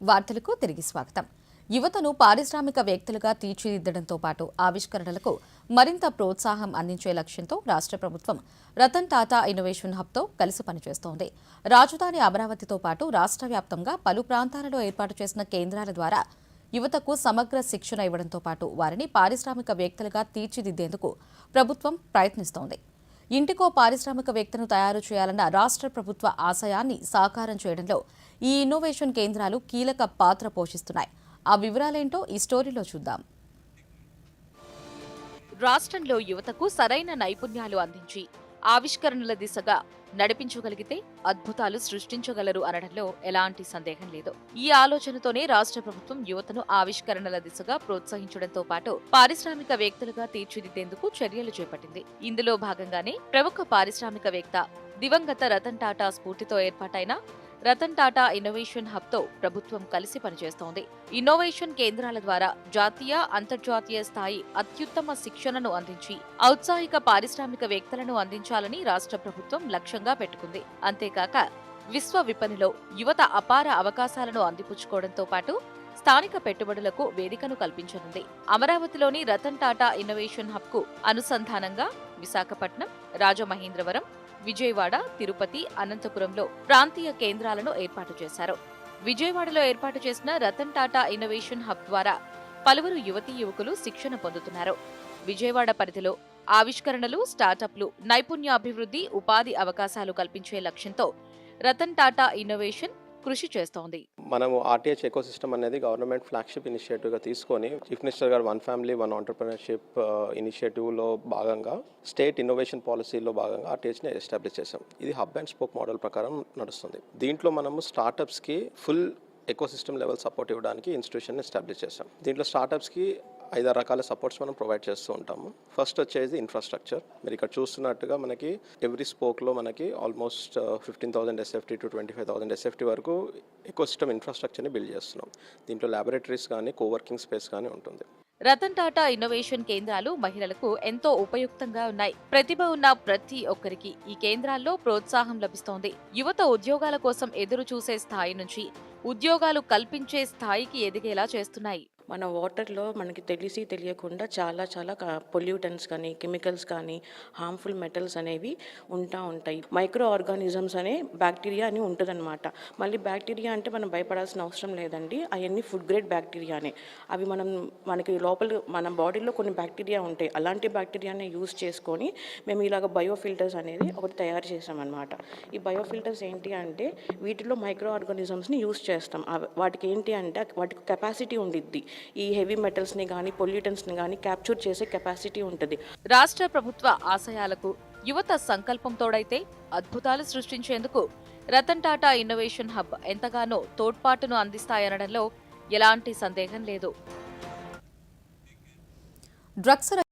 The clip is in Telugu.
వార్తలకు తిరిగి స్వాగతం. యువతను పారిశ్రామికవేత్తలుగా తీర్చిదిద్దడంతో పాటు ఆవిష్కరణలకు మరింత ప్రోత్సాహం అందించే లక్ష్యంతో రాష్ట్ర ప్రభుత్వం రతన్ టాటా ఇన్నోవేషన్ హబ్తో కలిసి పనిచేస్తోంది. రాజధాని అమరావతితో పాటు రాష్ట్ర వ్యాప్తంగా పలు ప్రాంతాలలో ఏర్పాటు చేసిన కేంద్రాల ద్వారా యువతకు సమగ్ర శిక్షణ ఇవ్వడంతో పాటు వారిని పారిశ్రామికవేత్తలుగా తీర్చిదిద్దేందుకు ప్రభుత్వం ప్రయత్నిస్తోంది. ఇంటికో పారిశ్రామికవేత్తను తయారు చేయాలన్న రాష్ట్ర ప్రభుత్వ ఆశయాన్ని సాకారం చేయడంలో ఈ ఇన్నోవేషన్ కేంద్రాలు కీలక పాత్ర పోషిస్తున్నాయి. ఆ వివరాలేంటో ఈ స్టోరీలో చూద్దాం. రాష్ట్రంలో యువతకు సరైన నైపుణ్యాలు అందించి ఆవిష్కరణల దిశగా నడిపించగలిగితే అద్భుతాలు సృష్టించగలరు అనడంలో ఎలాంటి సందేహం లేదు. ఈ ఆలోచనతోనే రాష్ట్ర ప్రభుత్వం యువతను ఆవిష్కరణల దిశగా ప్రోత్సహించడంతో పాటు పారిశ్రామికవేత్తలుగా తీర్చిదిద్దేందుకు చర్యలు చేపట్టింది. ఇందులో భాగంగానే ప్రముఖ పారిశ్రామికవేత్త దివంగత రతన్ టాటా స్ఫూర్తితో ఏర్పాటైన రతన్ టాటా ఇన్నోవేషన్ హబ్తో ప్రభుత్వం కలిసి పనిచేస్తోంది. ఇన్నోవేషన్ కేంద్రాల ద్వారా జాతీయ, అంతర్జాతీయ స్థాయి అత్యుత్తమ శిక్షణను అందించి ఔత్సాహిక పారిశ్రామికవేత్తలను అందించాలని రాష్ట్ర ప్రభుత్వం లక్ష్యంగా పెట్టుకుంది. అంతేకాక విశ్వ విపణిలో యువత అపార అవకాశాలను అందిపుచ్చుకోవడంతో పాటు స్థానిక పెట్టుబడులకు వేదికను కల్పించనుంది. అమరావతిలోని రతన్ టాటా ఇన్నోవేషన్ హబ్కు అనుసంధానంగా విశాఖపట్నం, రాజమహేంద్రవరం, విజయవాడ, తిరుపతి, అనంతపురంలో ప్రాంతీయ కేంద్రాలను ఏర్పాటు చేశారు. విజయవాడలో ఏర్పాటు చేసిన రతన్ టాటా ఇన్నోవేషన్ హబ్ ద్వారా పలువురు యువతీ యువకులు శిక్షణ పొందుతున్నారు. విజయవాడ పరిధిలో ఆవిష్కరణలు, స్టార్టప్లు, నైపుణ్యాభివృద్ధి, ఉపాధి అవకాశాలు కల్పించే లక్ష్యంతో రతన్ టాటా ఇన్నోవేషన్ కృషి చేస్తోంది. మనము ఆర్టీహెచ్ ఎకోసిస్టమ్ అనేది గవర్నమెంట్ ఫ్లాగ్షిప్ ఇనిషియేటివ్గా తీసుకొని చీఫ్ మినిస్టర్ గారు వన్ ఫ్యామిలీ వన్ ఆంటర్ప్రినర్షిప్ ఇనిషియేటివ్లో భాగంగా స్టేట్ ఇన్నోవేషన్ పాలసీలో భాగంగా ఆర్టీహెచ్ని ఎస్టాబ్లిష్ చేసాం. ఇది హబ్ అండ్ స్పోక్ మోడల్ ప్రకారం నడుస్తుంది. దీంట్లో మనము స్టార్టప్స్కి ఫుల్ ఎకోసిస్టమ్ లెవెల్ సపోర్ట్ ఇవ్వడానికి ఇన్స్టిట్యూషన్ ఎస్టాబ్లిష్ చేసాం. దీంట్లో స్టార్టప్స్కి 5 రకాల సపోర్ట్స్ మనం ప్రొవైడ్ చేస్తూ ఉంటాము. ఫస్ట్ వచ్చేసి ఇన్ఫ్రాస్ట్రక్చర్. మీరు ఇక్కడ చూస్తున్నట్టుగా మనకి ఎవ్రీ స్పోక్లో మనకి ఆల్మోస్ట్ 15,000 SFT టు 25,000 SFT వరకు ఎకోసిస్టమ్ ఇన్ఫ్రాస్ట్రక్చర్ని బిల్డ్ చేస్తున్నాం. దీంట్లో ల్యాబొరేటరీస్ కానీ, కోవర్కింగ్ స్పేస్ కానీ ఉంటుంది. రతన్ టాటా ఇన్నోవేషన్ కేంద్రాలు మహిళలకు ఎంతో ఉపయుక్తంగా ఉన్నాయి. ప్రతిభ ఉన్న ప్రతి ఒక్కరికి ఈ కేంద్రాల్లో ప్రోత్సాహం లభిస్తోంది. యువత ఉద్యోగాల కోసం ఎదురు చూసే స్థాయి నుంచి ఉద్యోగాలు కల్పించే స్థాయికి ఎదిగేలా చేస్తున్నాయి. మన వాటర్లో మనకి తెలియకుండా చాలా పొల్యూటెంట్స్ కానీ, కెమికల్స్ కానీ, హార్మ్ఫుల్ మెటల్స్ అనేవి ఉంటాయి. మైక్రో ఆర్గానిజమ్స్ అనే బ్యాక్టీరియా అని ఉంటుందన్నమాట. మళ్ళీ బ్యాక్టీరియా అంటే మనం భయపడాల్సిన అవసరం లేదండి. అవన్నీ ఫుడ్ గ్రేడ్ బ్యాక్టీరియానే. అవి మనకి లోపల మన బాడీలో కొన్ని బ్యాక్టీరియా ఉంటాయి. అలాంటి బ్యాక్టీరియాని యూజ్ చేసుకొని మేము ఇలాగ బయోఫిల్టర్స్ అనేది ఒకటి తయారు చేసామన్నమాట. ఈ బయోఫిల్టర్స్ ఏంటి అంటే వీటిలో మైక్రో ఆర్గానిజమ్స్ని యూజ్ చేస్తాం. వాటికి ఏంటి అంటే వాటికి కెపాసిటీ ఉండిద్ది. ఈ హెవీ మెటల్స్ని కానీ, పొల్యూటెంట్స్ని కానీ క్యాప్చర్ చేసే కెపాసిటీ ఉంటుంది. రాష్ట్ర ప్రభుత్వ ఆశయాలకు యువత సంకల్పం తోడైతే అద్భుతాలు సృష్టించేందుకు రతన్ టాటా ఇన్నోవేషన్ హబ్ ఎంతగానో తోడ్పాటును అందిస్తాయనడంలో ఎలాంటి సందేహం లేదు. డ్రగ్స్